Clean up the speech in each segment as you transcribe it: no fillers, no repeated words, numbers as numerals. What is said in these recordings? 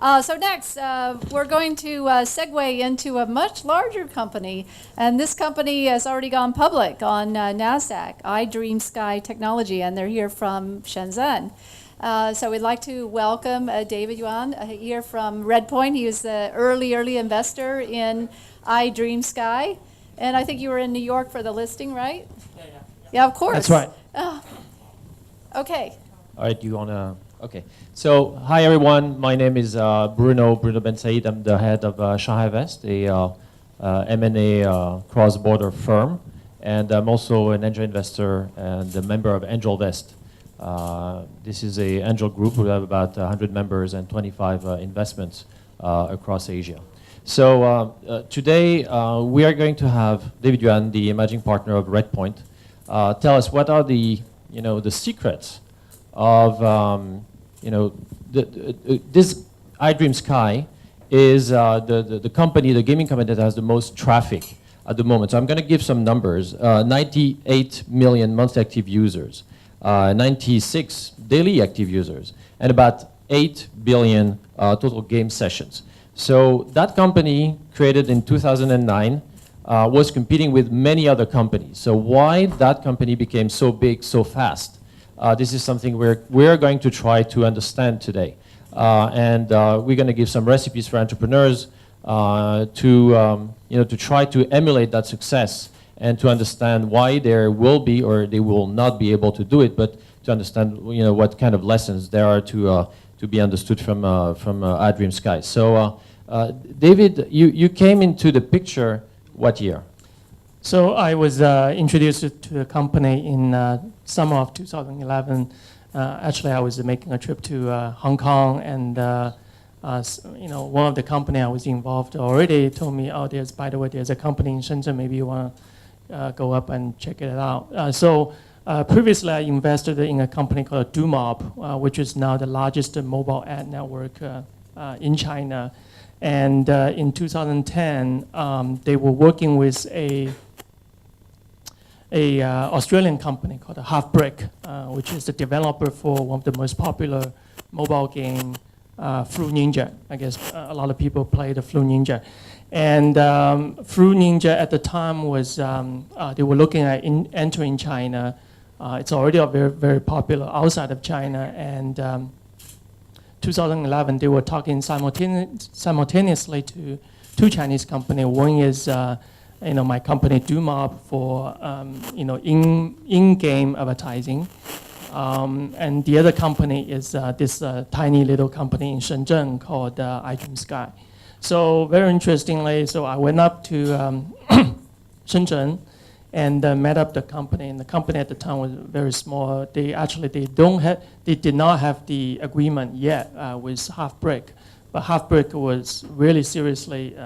So next, we're going to segue into a much larger company, and this company has already gone public on NASDAQ, iDreamSky Technology, and they're here from Shenzhen. So we'd like to welcome David Yuan here from Redpoint. He was the early investor in iDreamSky, and I think you were in New York for the listing, right? Yeah, of course. That's right. Okay. All right, you want to... Okay. So, hi everyone. My name is Bruno Bensaid. I'm the head of ShanghaiVest, a M&A cross-border firm. And I'm also an angel investor and a member of AngelVest. This is an angel group. We have about 100 members and 25 investments across Asia. So today we are going to have David Yuan, the managing partner of Redpoint, tell us what are the secrets of this iDreamSky is the company, the gaming company that has the most traffic at the moment. So I'm going to give some numbers: 98 million monthly active users, 96 daily active users, and about 8 billion total game sessions. So that company, created in 2009, was competing with many other companies. So why that company became so big so fast? This is something we're going to try to understand today. And we're going to give some recipes for entrepreneurs to try to emulate that success and to understand why there will be or they will not be able to do it, but to understand what kind of lessons there are to be understood from iDreamSky. So David, you came into the picture what year? So I was introduced to the company in summer of 2011. Actually, I was making a trip to Hong Kong, and one of the company I was involved already told me, "Oh, by the way, there's a company in Shenzhen. Maybe you want to go up and check it out." So previously, I invested in a company called DoMob, which is now the largest mobile ad network in China. And in 2010, they were working with a Australian company called Halfbrick, which is the developer for one of the most popular mobile game, Fruit Ninja. I guess a lot of people play the Fruit Ninja. And Fruit Ninja at the time was, they were looking at entering China. It's already very, very popular outside of China. And 2011, they were talking simultaneously to two Chinese companies. One is my company DoMob for in-game advertising, and the other company is this tiny little company in Shenzhen called iDreamSky. So very interestingly, so I went up to Shenzhen and met up the company. And the company at the time was very small. They did not have the agreement yet with Halfbrick, but Halfbrick was really seriously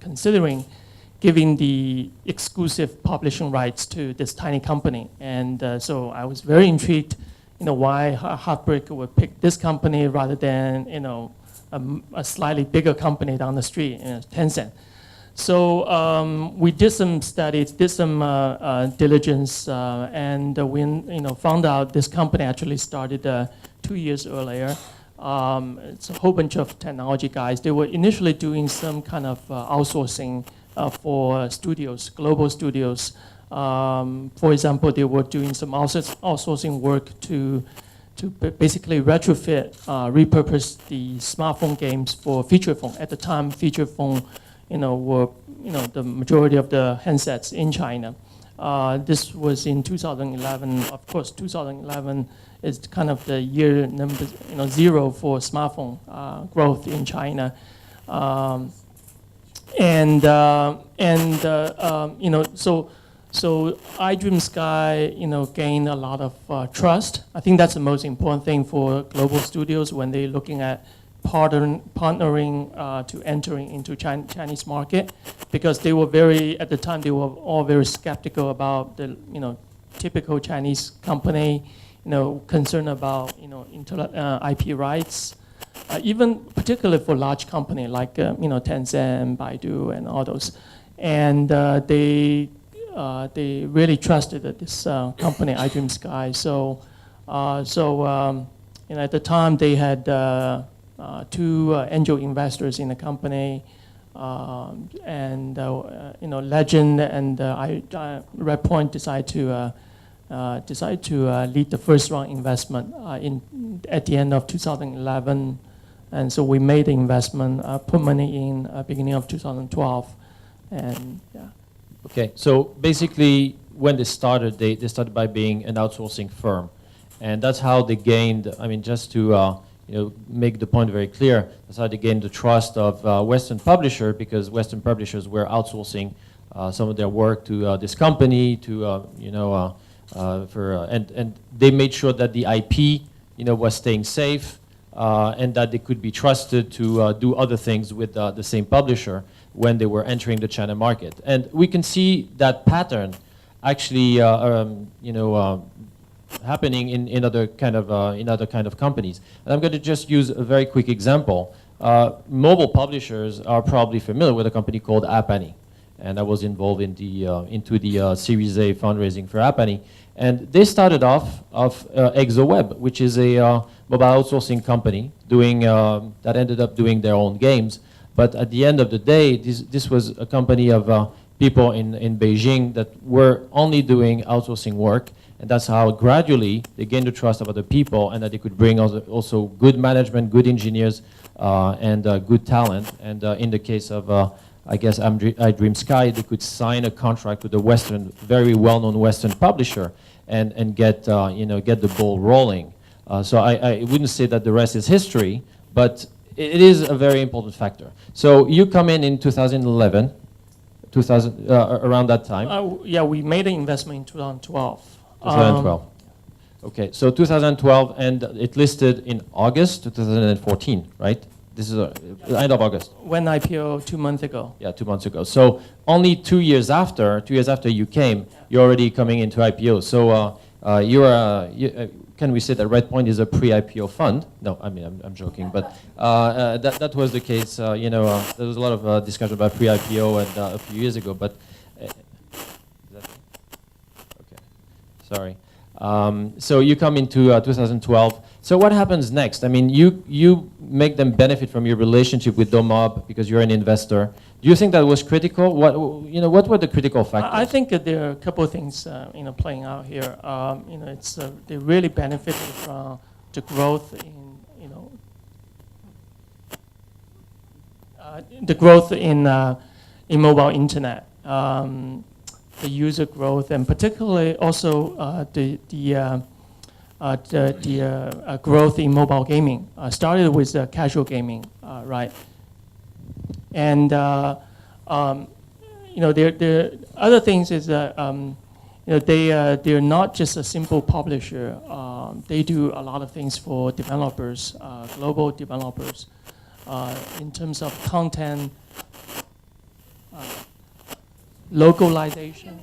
considering giving the exclusive publishing rights to this tiny company. And so I was very intrigued, why Halfbrick would pick this company rather than, a slightly bigger company down the street, Tencent. So we did some studies, did some diligence, and we found out this company actually started 2 years earlier. It's a whole bunch of technology guys. They were initially doing some kind of outsourcing for studios, global studios. For example, they were doing some outsourcing work to basically retrofit, repurpose the smartphone games for feature phone. At the time, feature phone were the majority of the handsets in China. This was in 2011. Of course, 2011 is kind of the year number zero for smartphone growth in China. So iDreamSky, gained a lot of trust. I think that's the most important thing for global studios when they're looking at partnering to entering into Chinese market, because they were at the time they were all very skeptical about the typical Chinese company, concerned about IP rights, even particularly for large company like Tencent, Baidu, and all those, and they really trusted this company iDreamSky. So at the time they had two angel investors in the company, Legend and Redpoint decide to lead the first round investment at the end of 2011, and so we made the investment, put money in beginning of 2012, and yeah. Okay, so basically when they started, they started by being an outsourcing firm. And that's how they gained, I mean, just to make the point very clear, that's how they gained the trust of Western publisher, because Western publishers were outsourcing some of their work to this company, to, and they made sure that the IP, was staying safe, and that they could be trusted to do other things with the same publisher when they were entering the China market. And we can see that pattern actually, happening in other kind of companies. And I'm going to just use a very quick example. Mobile publishers are probably familiar with a company called App Annie, and I was involved in into the Series A fundraising for App Annie. And they started off of ExoWeb, which is a mobile outsourcing company that ended up doing their own games. But at the end of the day, this was a company of people in Beijing that were only doing outsourcing work, and that's how gradually they gained the trust of other people, and that they could bring also good management, good engineers, and good talent. And in the case of, I guess, iDreamSky, they could sign a contract with a very well-known Western publisher, and get the ball rolling. So I wouldn't say that the rest is history, but it is a very important factor. So you come in 2011, around that time. Yeah, we made an investment in 2012. 2012. Okay, so 2012, and it listed in August 2014, right? This is the end of August. When IPO 2 months ago. Yeah, 2 months ago. So only 2 years after you came, you're already coming into IPO. So can we say that Redpoint is a pre-IPO fund? No, I mean, I'm joking, but that was the case. There was a lot of discussion about pre-IPO and a few years ago, but okay, sorry. So you come into 2012. So what happens next? I mean, you make them benefit from your relationship with Domob because you're an investor. Do you think that was critical? What were the critical factors? I think that there are a couple of things playing out here. They really benefited from the growth in mobile internet, the user growth, and particularly also the growth in mobile gaming. Started with casual gaming, right? And the other things is that they're not just a simple publisher. They do a lot of things for developers, global developers, in terms of content, localization.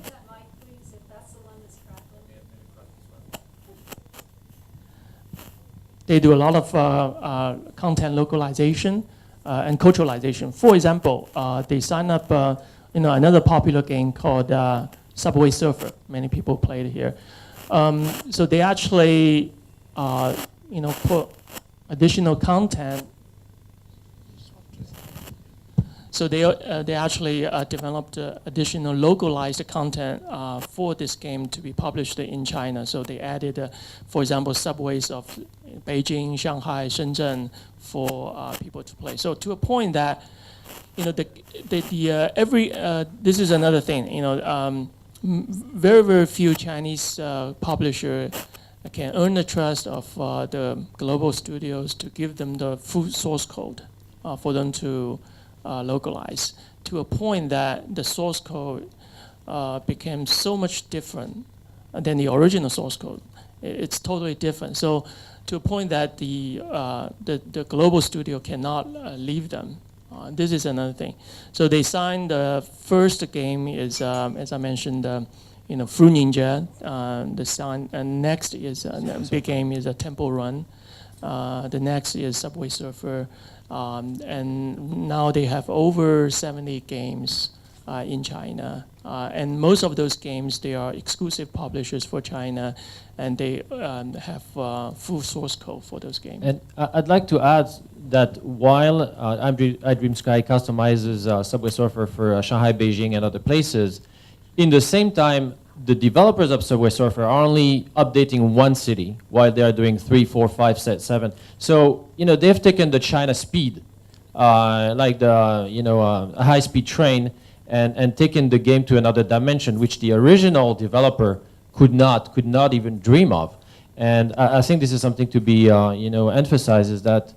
They do a lot of content localization and culturalization. For example, they sign up another popular game called Subway Surfer. Many people played it here. So they actually put additional content. So they actually developed additional localized content for this game to be published in China. So they added, for example, subways of Beijing, Shanghai, Shenzhen for people to play. So to a point that, this is another thing. Very, very few Chinese publishers can earn the trust of the global studios to give them the full source code for them to localize, to a point that the source code became so much different than the original source code. It's totally different. So to a point that the global studio cannot leave them. This is another thing. So they signed the first game is, as I mentioned, Fruit Ninja. And next is the big game is a Temple Run. The next is Subway Surfer. And now they have over 70 games in China. And most of those games, they are exclusive publishers for China, and they have full source code for those games. And I'd like to add that while iDreamSky customizes Subway Surfer for Shanghai, Beijing, and other places, in the same time, the developers of Subway Surfer are only updating one city while they are doing 3, 4, 5, 7. So, they've taken the China speed, like the, a high-speed train, and taken the game to another dimension, which the original developer could not even dream of. And I think this is something to be, emphasized, is that,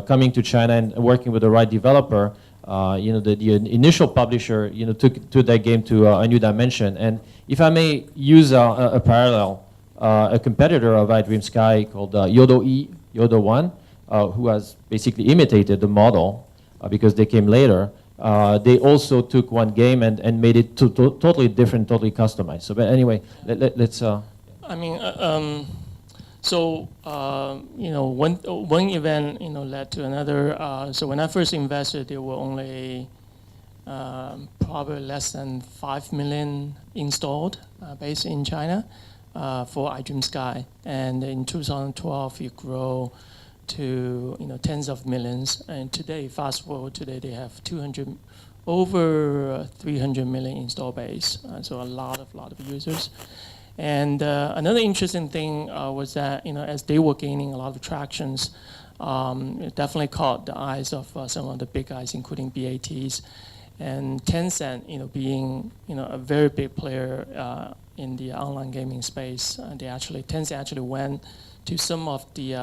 coming to China and working with the right developer, the initial publisher, took that game to a new dimension. And if I may use a parallel, a competitor of iDreamSky called Yodo One, who has basically imitated the model because they came later. They also took one game and made it totally different, totally customized. So, but anyway, let's. I mean, so one event led to another. So when I first invested, there were only probably less than 5 million installed based in China for iDreamSky, and in 2012 it grew to tens of millions, and today, fast forward today, they have over 300 million install base, so a lot of users. And another interesting thing was that as they were gaining a lot of tractions, it definitely caught the eyes of some of the big guys, including BATs, and Tencent, being a very big player in the online gaming space. Tencent actually went to some of the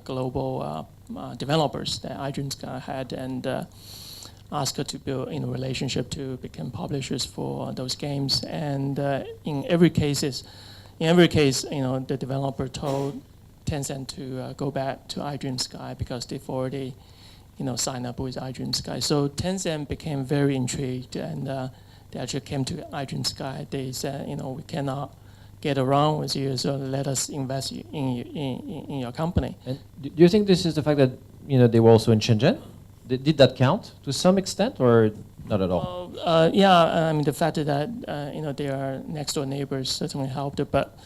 global developers that iDreamSky had and asked her to build a relationship to become publishers for those games. And in every case, the developer told Tencent to go back to iDreamSky because they've already signed up with iDreamSky. So Tencent became very intrigued, and they actually came to iDreamSky. They said, we cannot get around with you, so let us invest in your company. And do you think this is the fact that they were also in Shenzhen? Did that count to some extent, or not at all? Yeah, I mean the fact that they are next door neighbors certainly helped, but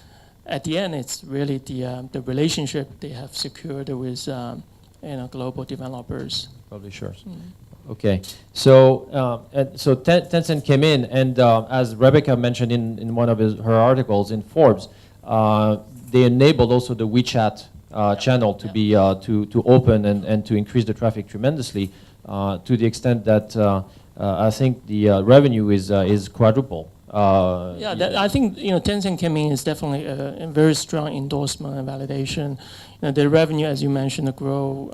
at the end it's really the relationship they have secured with global developers. Publishers. Okay, so Tencent came in, and as Rebecca mentioned in one of her articles in Forbes, they enabled also the WeChat channel to be to open and to increase the traffic tremendously, to the extent that I think the revenue is quadruple. I think Tencent came in is definitely a very strong endorsement and validation. The revenue, as you mentioned, grew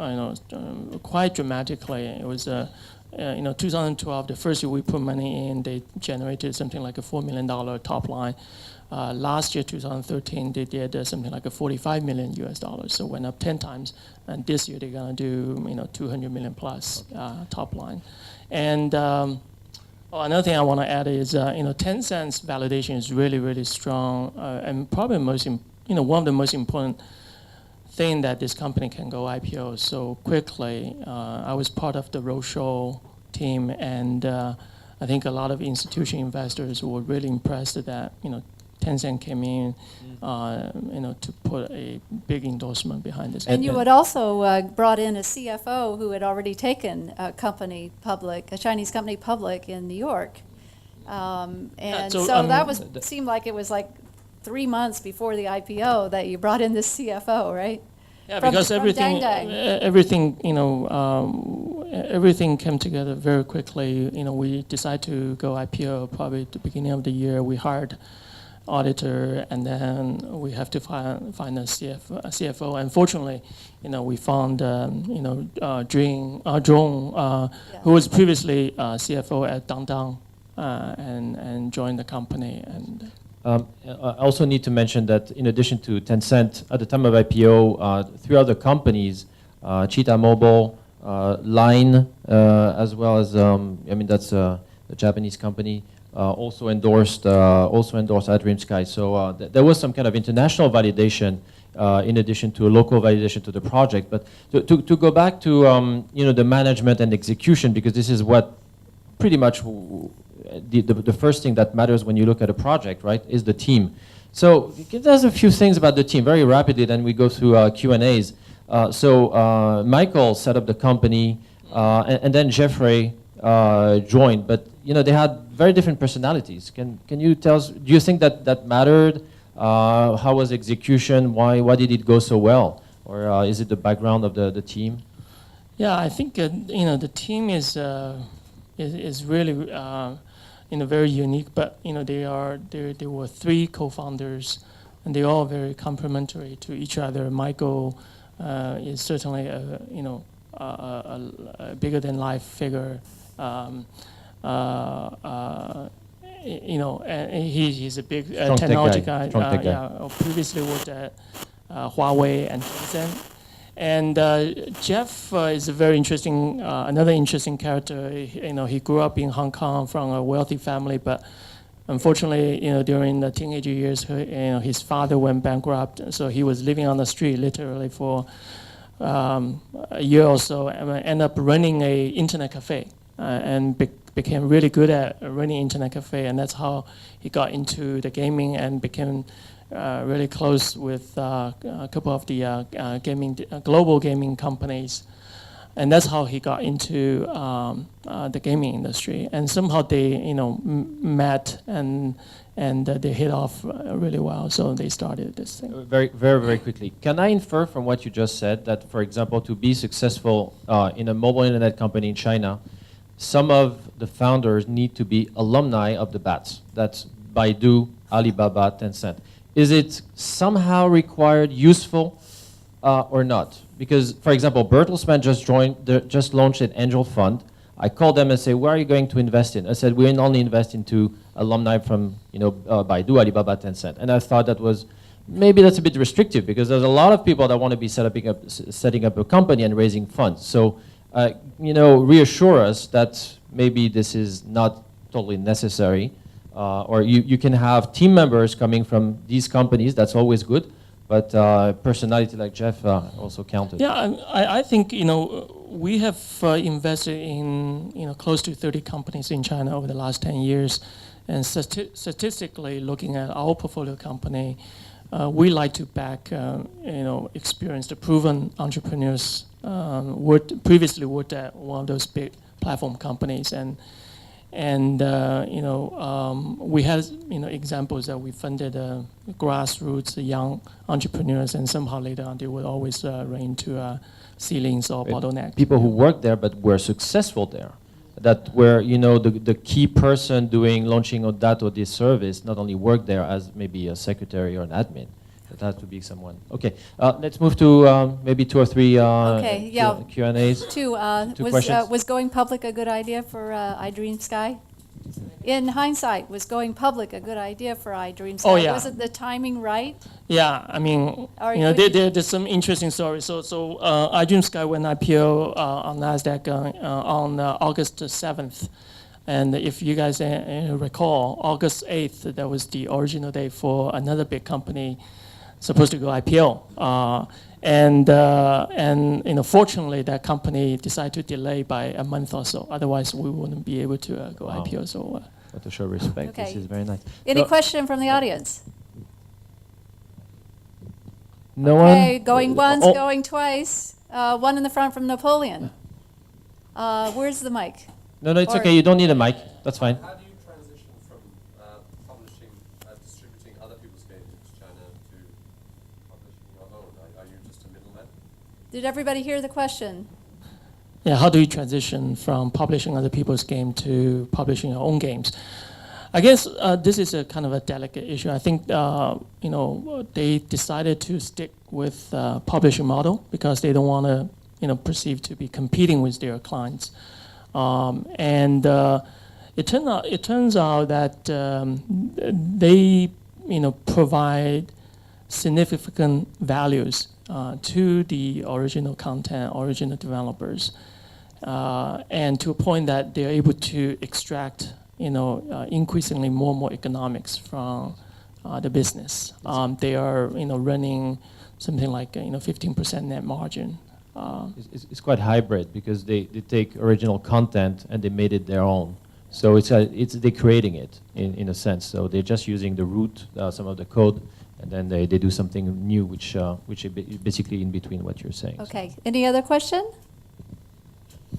quite dramatically. It was 2012, the first year we put money in, they generated something like a $4 million top line. Last year, 2013, they did something like a $45 million US, so went up 10 times. And this year they're gonna do 200 million plus top line. And another thing I want to add is Tencent's validation is really, really strong, and probably one of the most important thing that this company can go IPO so quickly. I was part of the roadshow team, and I think a lot of institutional investors were really impressed that Tencent came in, to put a big endorsement behind this. And you had also brought in a CFO who had already taken a company public, a Chinese company public in New York, and so that seemed like it was like 3 months before the IPO that you brought in this CFO, right? Yeah, because everything came together very quickly. We decided to go IPO probably at the beginning of the year. We hired auditor, and then we have to find a CFO. And fortunately, we found Zhong, who was previously CFO at Dangdang, and joined the company. And I also need to mention that in addition to Tencent, at the time of IPO, 3 other companies, Cheetah Mobile, Line, as well as that's the Japanese company, also endorsed iDreamSky. So there was some kind of international validation in addition to a local validation to the project. But to go back to the management and execution, because this is what pretty much the first thing that matters when you look at a project, right, is the team. So give us a few things about the team very rapidly, then we go through Q&As. Michael set up the company, and then Jeffrey joined, but they had very different personalities. Can you tell us, do you think that mattered? How was execution? Why did it go so well? Or is it the background of the team? Yeah, I think the team is really very unique. But there were 3 co-founders, and they're all very complementary to each other. Michael is certainly a bigger than life figure. And he's a big technology guy. Previously worked at Huawei and Tencent. And Jeff is a very interesting, another interesting character. He grew up in Hong Kong from a wealthy family, but unfortunately, during the teenage years, his father went bankrupt, so he was living on the street literally for a year or so, and ended up running a internet cafe, and became really good at running internet cafe, and that's how he got into the gaming and became really close with a couple of the global gaming companies, and that's how he got into the gaming industry. And somehow they, met and they hit off really well. So they started this thing. Very, very, very quickly. Can I infer from what you just said that, for example, to be successful in a mobile internet company in China, some of the founders need to be alumni of the BATs? That's Baidu, Alibaba, Tencent. Is it somehow required, useful, or not? Because, for example, Bertelsmann just launched an angel fund. I called them and say, where are you going to invest in? I said, we only invest into alumni from Baidu, Alibaba, Tencent. And I thought maybe that's a bit restrictive, because there's a lot of people that want to be setting up a company and raising funds. So, reassure us that maybe this is not totally necessary. Or you can have team members coming from these companies, that's always good, but personality like Jeff also counted. Yeah, I think, we have invested in close to 30 companies in China over the last 10 years, and statistically looking at our portfolio company, we like to back, experienced, proven entrepreneurs, previously worked at one of those big platform companies, and we had examples that we funded grassroots young entrepreneurs, and somehow later on they would always run into ceilings or bottlenecks. People who worked there but were successful there, that were the key person launching of that or this service, not only worked there as maybe a secretary or an admin. It had to be someone. Okay, let's move to maybe 2 or 3 Q&As. Two questions. Was going public a good idea for iDreamSky? In hindsight, was going public a good idea for iDreamSky? Oh, yeah. Wasn't the timing right? Yeah, I mean, there's some interesting stories. So iDreamSky went IPO on NASDAQ on August 7th. And if you guys recall, August 8th, that was the original day for another big company supposed to go IPO. Fortunately, that company decided to delay by a month or so. Otherwise, we wouldn't be able to go IPO. So, to show respect, okay. This is very nice. Any question from the audience? No okay, one? going once, going twice. One in the front from Napoleon. Where's the mic? No, it's okay. You don't need a mic. That's fine. How do you transition from publishing, distributing other people's games into China to publishing your own? Are you just a middleman? Did everybody hear the question? Yeah, how do you transition from publishing other people's game to publishing your own games? I guess this is a kind of a delicate issue. I think they decided to stick with publishing model because they don't want to perceived to be competing with their clients. It turns out that they provide significant values to the original content, original developers, and to a point that they're able to extract increasingly more and more economics from the business. They are running something like 15% net margin. It's quite hybrid because they take original content and they made it their own. So they're creating it in a sense. So they're just using the root, some of the code, and then they do something new, which is basically in between what you're saying. Okay, any other question?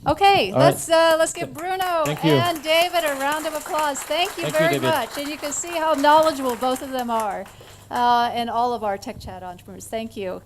Okay, All let's give Bruno Thank you. and David a round of applause. Thank you Thank you, very David. much. And you can see how knowledgeable both of them are, and all of our Tech Chat entrepreneurs. Thank you.